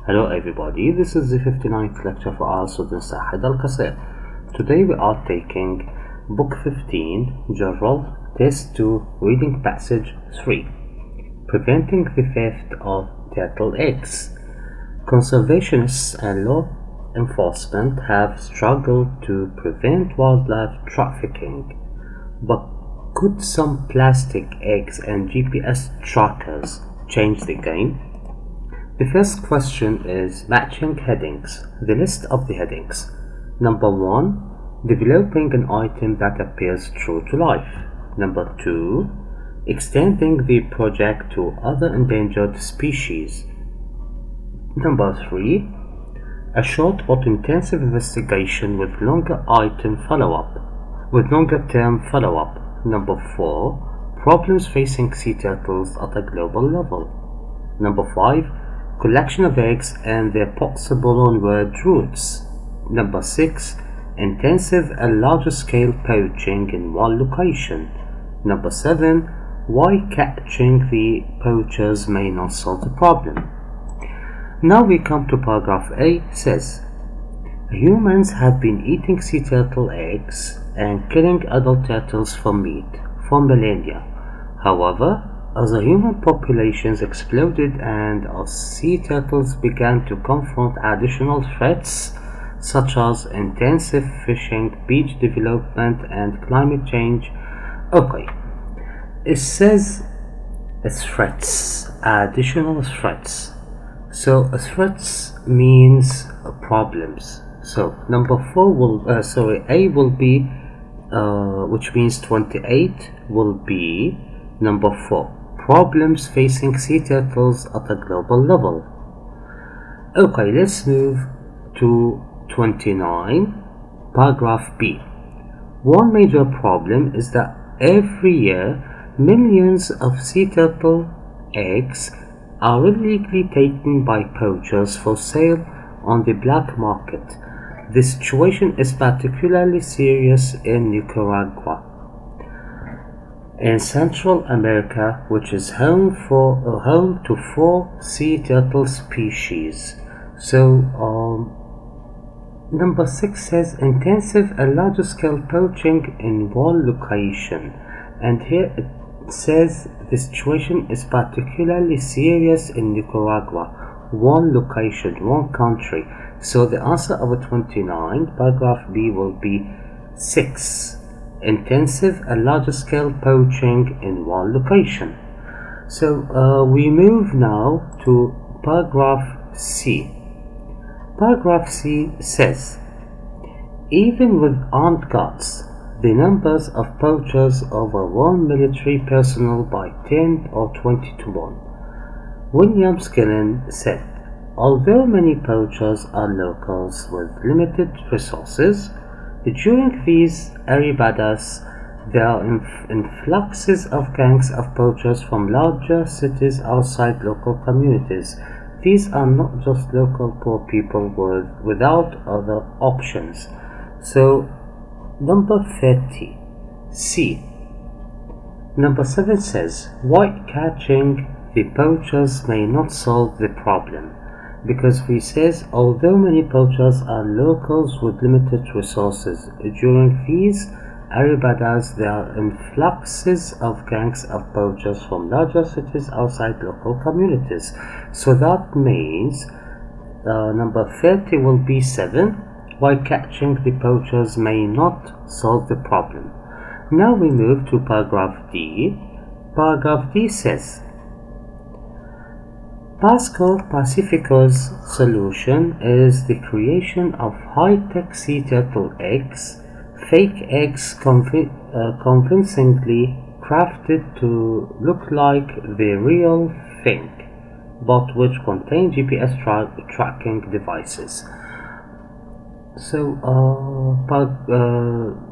Hello everybody, this is the 59th lecture for our student Sahid Al-Qasir. Today we are taking Book 15, General, Test 2, Reading Passage 3, Preventing the Theft of Turtle Eggs. Conservationists and law enforcement have struggled to prevent wildlife trafficking, but could some plastic eggs and GPS trackers change the game? The first question is matching headings. The list of the headings. Number 1, developing an item that appears true to life. Number 2, extending the project to other endangered species. Number 3, a short but intensive investigation with longer term follow-up. Number 4, problems facing sea turtles at a global level. Number 5, collection of eggs and their possible onward routes. Number 6, intensive and larger scale poaching in one location. Number 7, why catching the poachers may not solve the problem. Now we come to paragraph A. Says, humans have been eating sea turtle eggs and killing adult turtles for meat for millennia. However, as the human populations exploded and as sea turtles began to confront additional threats such as intensive fishing, beach development, and climate change. It says threats, additional threats. So threats means problems. So number 4 will, A will be, which means 28 will be number 4. Problems facing sea turtles at a global level. Okay, let's move to 29, paragraph B. One major problem is that every year millions of sea turtle eggs are illegally taken by poachers for sale on the black market. The situation is particularly serious in Nicaragua, in Central America, which is home to 4 sea turtle species. So number 6 says intensive and larger scale poaching in one location, and here it says the situation is particularly serious in Nicaragua, one location, one country. So the answer of 29, paragraph B, will be 6. Intensive and larger scale poaching in one location. So we move now to paragraph C. Paragraph C says, even with armed guards, the numbers of poachers overrun military personnel by 10 or 20 to 1. William Skillen said, although many poachers are locals with limited resources, during these arribadas, there are influxes of gangs of poachers from larger cities outside local communities. These are not just local poor people without other options. So, number 30, C. Number 7 says, why catching the poachers may not solve the problem. Because we says, although many poachers are locals with limited resources, during these arribadas there are influxes of gangs of poachers from larger cities outside local communities. So that means number 30 will be 7. Why catching the poachers may not solve the problem. Now we move to paragraph D. Paragraph D says, Pascal Pacifico's solution is the creation of high-tech sea turtle eggs, fake eggs convincingly crafted to look like the real thing, but which contain GPS tracking devices. So,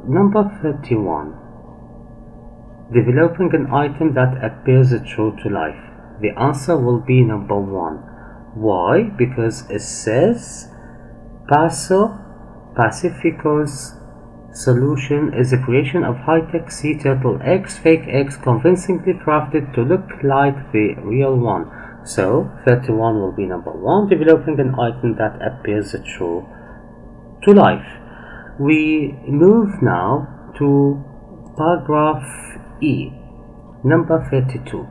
number 31, developing an item that appears true to life. The answer will be number 1. Why? Because it says Pacifico's solution is the creation of high-tech sea turtle eggs, fake eggs convincingly crafted to look like the real one. So 31 will be number 1, developing an item that appears true to life. We move now to paragraph E, number 32.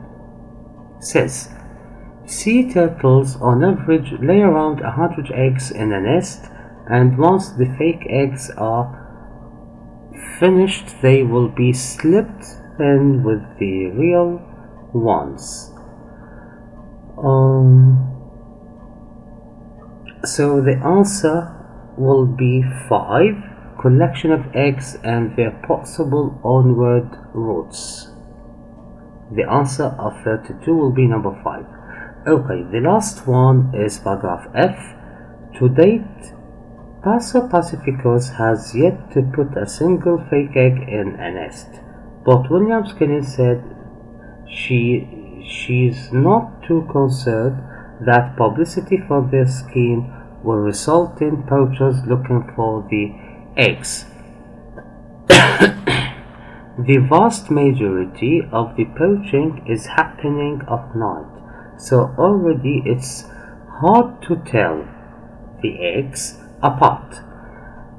Says, sea turtles on average lay around 100 eggs in a nest, and once the fake eggs are finished, they will be slipped in with the real ones. So the answer will be 5, collection of eggs and their possible onward routes. The answer of 32 will be number 5. Okay, the last one is paragraph F. To date, Paso Pacificus has yet to put a single fake egg in a nest, but William Skinner said she's not too concerned that publicity for this scheme will result in poachers looking for the eggs. The vast majority of the poaching is happening at night, so already it's hard to tell the eggs apart.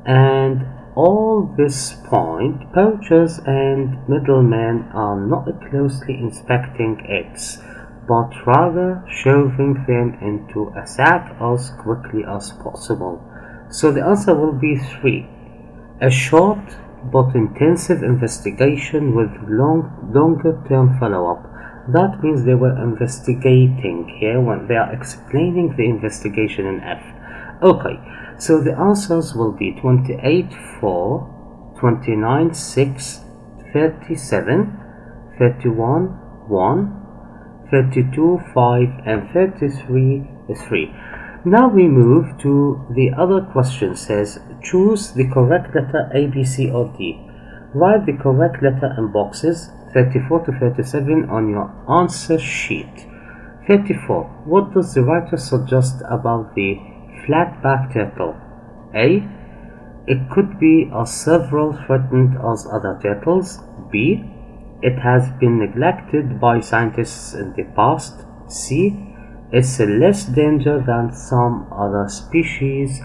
And all this point, poachers and middlemen are not closely inspecting eggs, but rather shoving them into a sack as quickly as possible. So the answer will be 3. A short but intensive investigation with longer term follow-up. That means they were investigating here when they are explaining the investigation in F. Okay, so the answers will be 28 4, 29 6, 37, 31 1, 32 5, and 33 3. Now we move to the other question. Says, choose the correct letter A, B, C, or D. Write the correct letter in boxes 34 to 37 on your answer sheet. 34. What does the writer suggest about the flat-back turtle? A. It could be as several threatened as other turtles. B. It has been neglected by scientists in the past. C. It's less danger than some other species.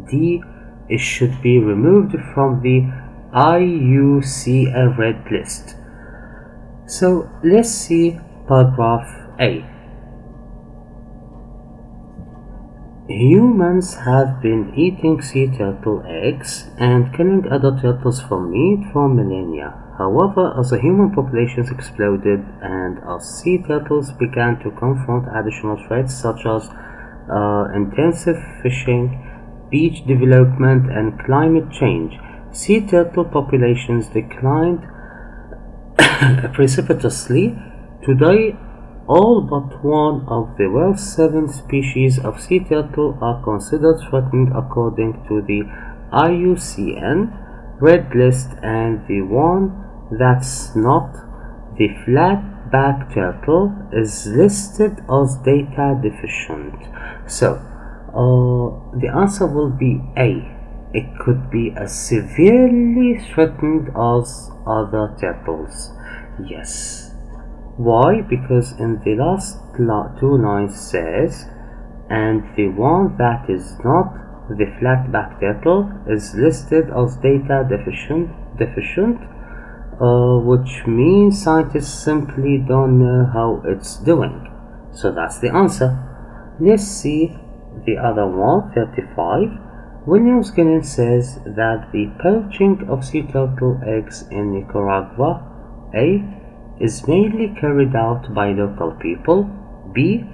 D. It should be removed from the IUCN red list. So let's see paragraph A. Humans have been eating sea turtle eggs and killing other turtles for meat for millennia. However, as the human populations exploded and as sea turtles began to confront additional threats such as intensive fishing, beach development, and climate change, sea turtle populations declined precipitously. Today, all but one of the world's 7 species of sea turtle are considered threatened according to the IUCN Red List, and the one that's not, the flat-back turtle, is listed as data deficient. So, the answer will be A. It could be as severely threatened as other turtles. Yes. Why? Because in the last 2 lines says, and the one that is not, the flat-back turtle, is listed as data deficient, which means scientists simply don't know how it's doing. So that's the answer. Let's see the other one, 35. William Skinner says that the poaching of sea turtle eggs in Nicaragua, A, is mainly carried out by local people. B,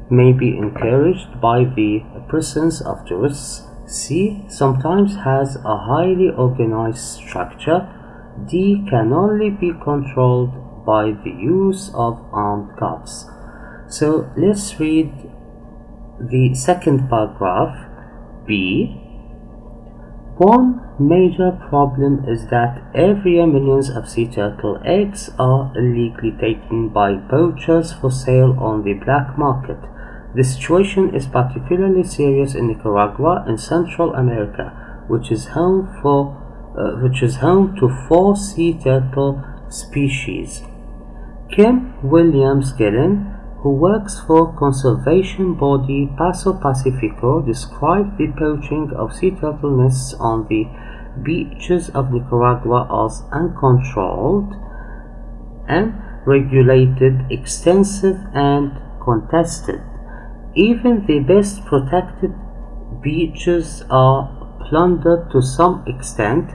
may be encouraged by the presence of tourists. C, sometimes has a highly organized structure. D, can only be controlled by the use of armed guards. So let's read the second paragraph, B. One major problem is that every year millions of sea turtle eggs are illegally taken by poachers for sale on the black market. The situation is particularly serious in Nicaragua in Central America, which is home to 4 sea turtle species. Kim Williams Gillen, who works for conservation body Paso Pacifico, described the poaching of sea turtle nests on the beaches of Nicaragua as uncontrolled and regulated, extensive and contested. Even the best protected beaches are plundered to some extent,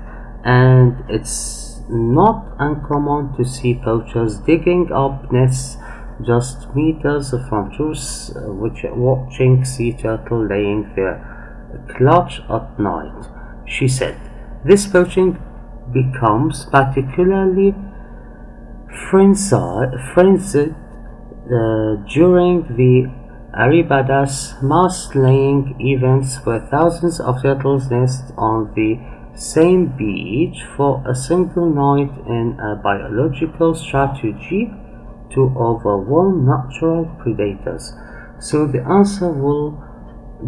and it's not uncommon to see poachers digging up nests just meters from tourists watching sea turtle laying their clutch at night. She said, this poaching becomes particularly frenzied during the Arribadas mass-laying events, where thousands of turtles nest on the same beach for a single night in a biological strategy to overwhelm natural predators. So the answer will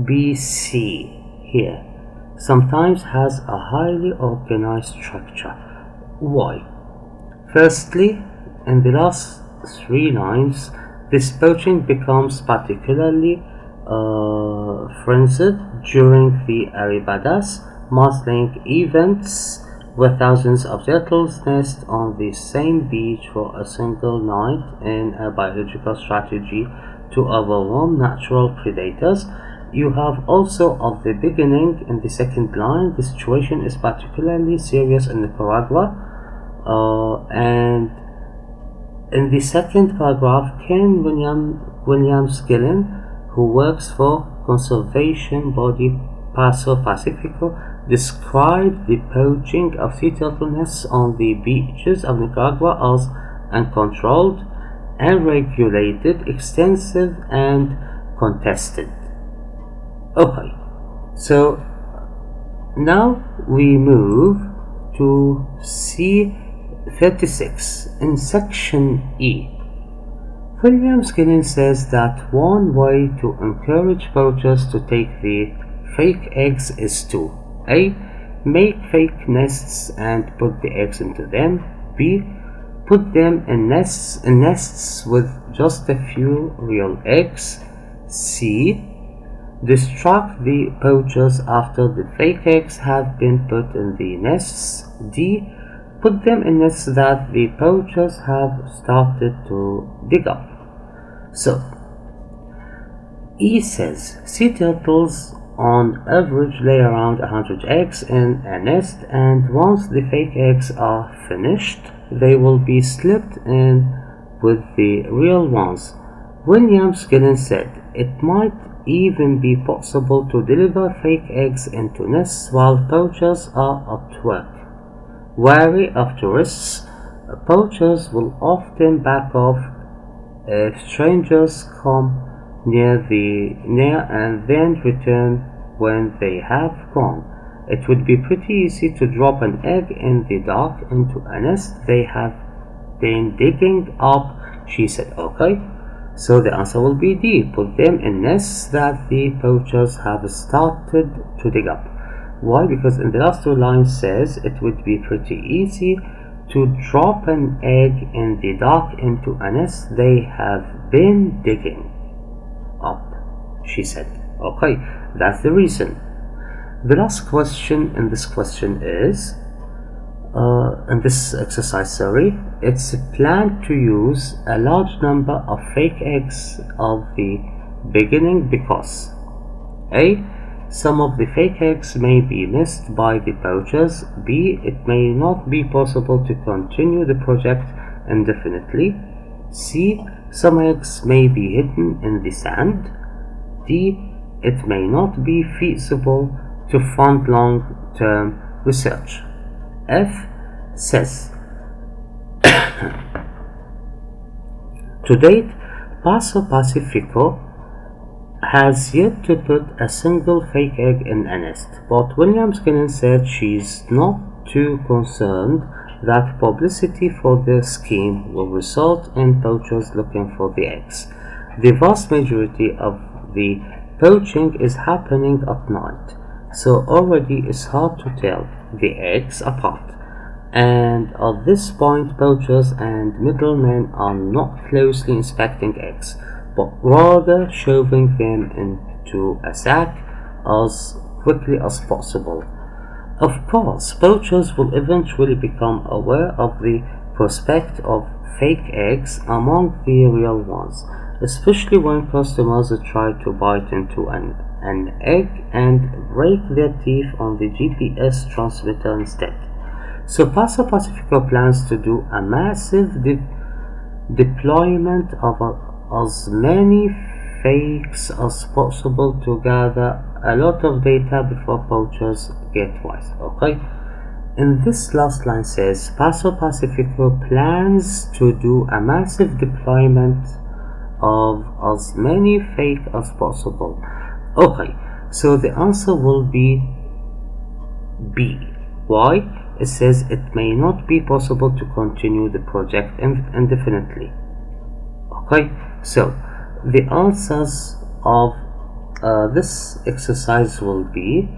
be C here. Sometimes has a highly organized structure. Why? Firstly, in the last 3 lines, this poaching becomes particularly frenzied during the Arribadas mass-laying events, where thousands of turtles nest on the same beach for a single night in a biological strategy to overwhelm natural predators. You have also at the beginning, in the second line, the situation is particularly serious in Nicaragua, and in the second paragraph, Ken Williams Gillen, who works for conservation body Paso Pacifico, described the poaching of sea turtle nests on the beaches of Nicaragua as uncontrolled, unregulated, extensive, and contested. Okay, so now we move to C36 in section E. Williams Gillen says that one way to encourage poachers to take the fake eggs is to A. Make fake nests and put the eggs into them. B. Put them in nests with just a few real eggs. C. Distract the poachers after the fake eggs have been put in the nests. D. Put them in nests that the poachers have started to dig up. So, E says sea turtles on average lay around 100 eggs in a nest, and once the fake eggs are finished, they will be slipped in with the real ones. Williams Gillen said it might even be possible to deliver fake eggs into nests while poachers are at work. Wary of tourists, poachers will often back off if strangers come near and then return when they have gone. It would be pretty easy to drop an egg in the dark into a nest they have been digging up, she said. Okay, so the answer will be D. Put them in nests that the poachers have started to dig up. Why? Because in the last 2 lines says it would be pretty easy to drop an egg in the dark into a nest they have been digging up, she said. Okay, that's the reason. The last question in this question is, in this exercise, it's planned to use a large number of fake eggs at the beginning because A. Some of the fake eggs may be missed by the poachers. B. It may not be possible to continue the project indefinitely. C. Some eggs may be hidden in the sand. D. It may not be feasible to fund long-term research. F says, to date, Paso Pacifico has yet to put a single fake egg in a nest, but Williams Gillen said she's not too concerned that publicity for the scheme will result in poachers looking for the eggs. The vast majority of the poaching is happening at night, so already it's hard to tell the eggs apart, and at this point poachers and middlemen are not closely inspecting eggs. but rather shoving them into a sack as quickly as possible. Of course, poachers will eventually become aware of the prospect of fake eggs among the real ones, especially when customers try to bite into an egg and break their teeth on the GPS transmitter instead. So Paso Pacifico plans to do a massive deployment of as many fakes as possible to gather a lot of data before poachers get wise. Okay, and this last line says Paso Pacifico plans to do a massive deployment of as many fake as possible. Okay, so the answer will be B. Why? It says it may not be possible to continue the project indefinitely. Okay, so the answers of this exercise will be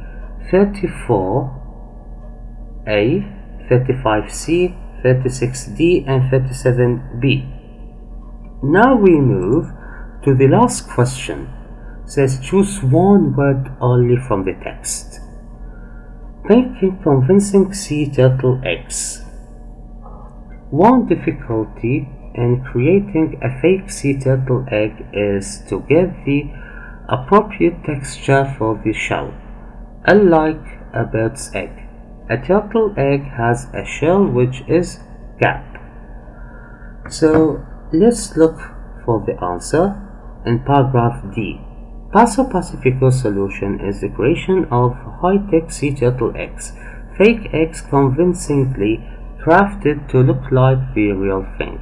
34A, 35C, 36D, and 37B. Now we move to the last question. It says choose one word only from the text. Making convincing sea turtle eggs. One difficulty in creating a fake sea turtle egg is to get the appropriate texture for the shell. Unlike a bird's egg, a turtle egg has a shell which is gap. So let's look for the answer in paragraph D. Paso Pacifico's solution is the creation of high-tech sea turtle eggs, fake eggs convincingly crafted to look like the real thing,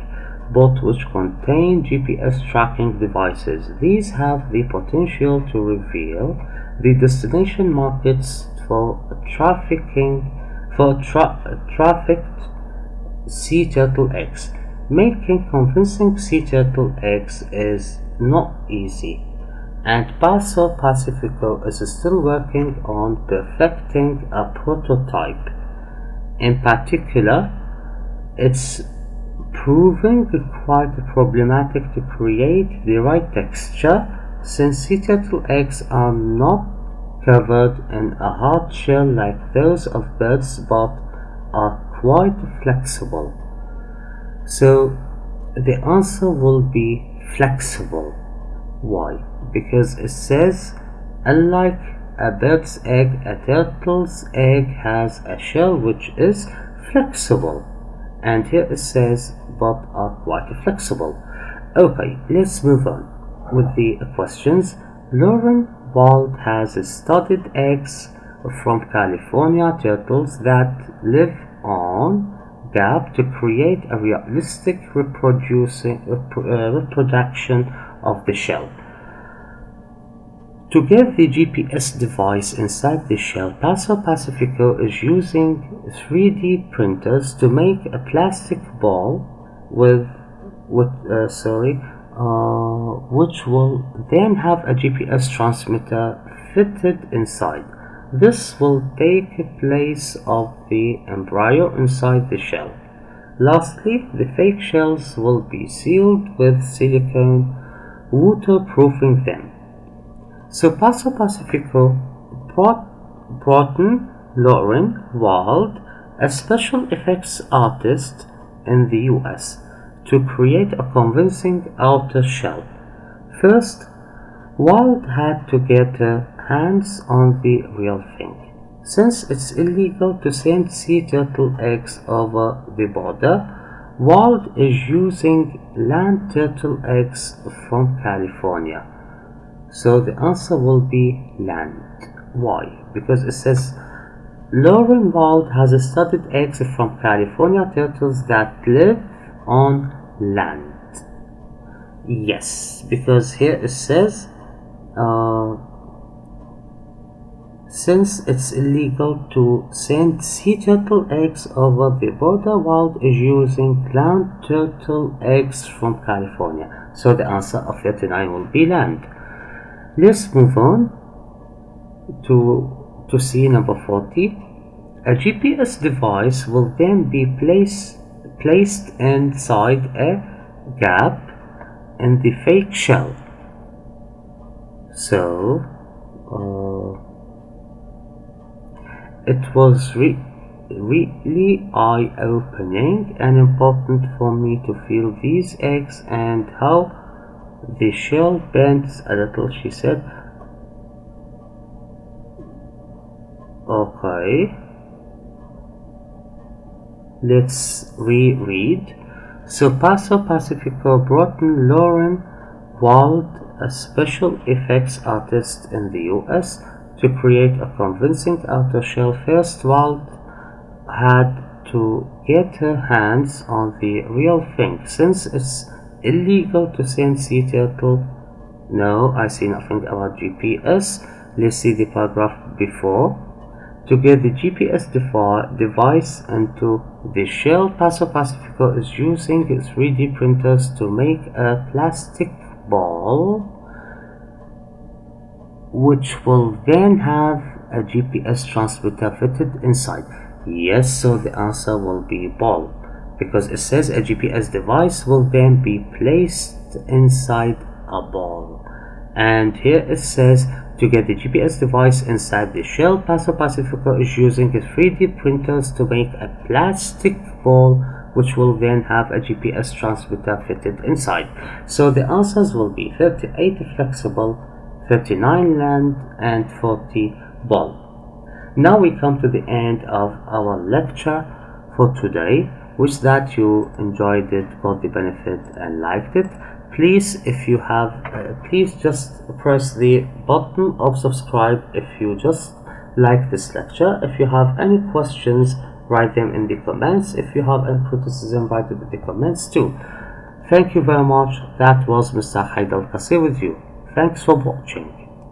but which contain GPS tracking devices. These have the potential to reveal the destination markets for trafficked sea turtle eggs. Making convincing sea turtle eggs is not easy, and Paso Pacifico is still working on perfecting a prototype. In particular, it's proving quite problematic to create the right texture, since sea turtle eggs are not covered in a hard shell like those of birds, but are quite flexible. So the answer will be flexible. Why? Because it says, unlike a bird's egg, a turtle's egg has a shell which is flexible. And here it says, but are quite flexible. Okay, let's move on with the questions. Lauren Wald has studied eggs from California turtles that live on gap to create a realistic reproduction of the shell. To get the GPS device inside the shell, Paso Pacifico is using 3D printers to make a plastic ball which will then have a GPS transmitter fitted inside. This will take place of the embryo inside the shell. Lastly, the fake shells will be sealed with silicone, waterproofing them. So Paso Pacifico brought in Lauren Wald, a special effects artist in the US, to create a convincing outer shell. First, Wald had to get her hands on the real thing. Since it's illegal to send sea turtle eggs over the border, Wald is using land turtle eggs from California. So the answer will be land. Why? Because it says Lauren Wald has studied eggs from California turtles that live on land. Yes, because here it says since it's illegal to send sea turtle eggs over the border, Wald is using land turtle eggs from California. So the answer of 39 will be land. Let's move on to C number 40. A GPS device will then be placed inside a gap in the fake shell. So it was really eye-opening and important for me to feel these eggs and how the shell bends a little, she said. Okay, let's reread. So Paso Pacifico brought in Lauren Wald, a special effects artist in the US, to create a convincing outer shell. First, Wald had to get her hands on the real thing, since it's illegal to send sea turtle. No, I see nothing about GPS. Let's see the paragraph before. To get the GPS device into the shell, Paso Pacifico is using 3D printers to make a plastic ball, which will then have a GPS transmitter fitted inside. Yes, so the answer will be ball, because it says a GPS device will then be placed inside a ball. And here it says to get the GPS device inside the shell, Paso Pacifico is using 3D printers to make a plastic ball, which will then have a GPS transmitter fitted inside. So the answers will be 38 flexible, 39 land, and 40 ball. Now we come to the end of our lecture for today. Wish that you enjoyed it, got the benefit, and liked it. Please, if you have, please just press the button of subscribe if you just like this lecture. If you have any questions, write them in the comments. If you have any criticism, write it in the comments too. Thank you very much. That was Mr. Haidal Qassi with you. Thanks for watching.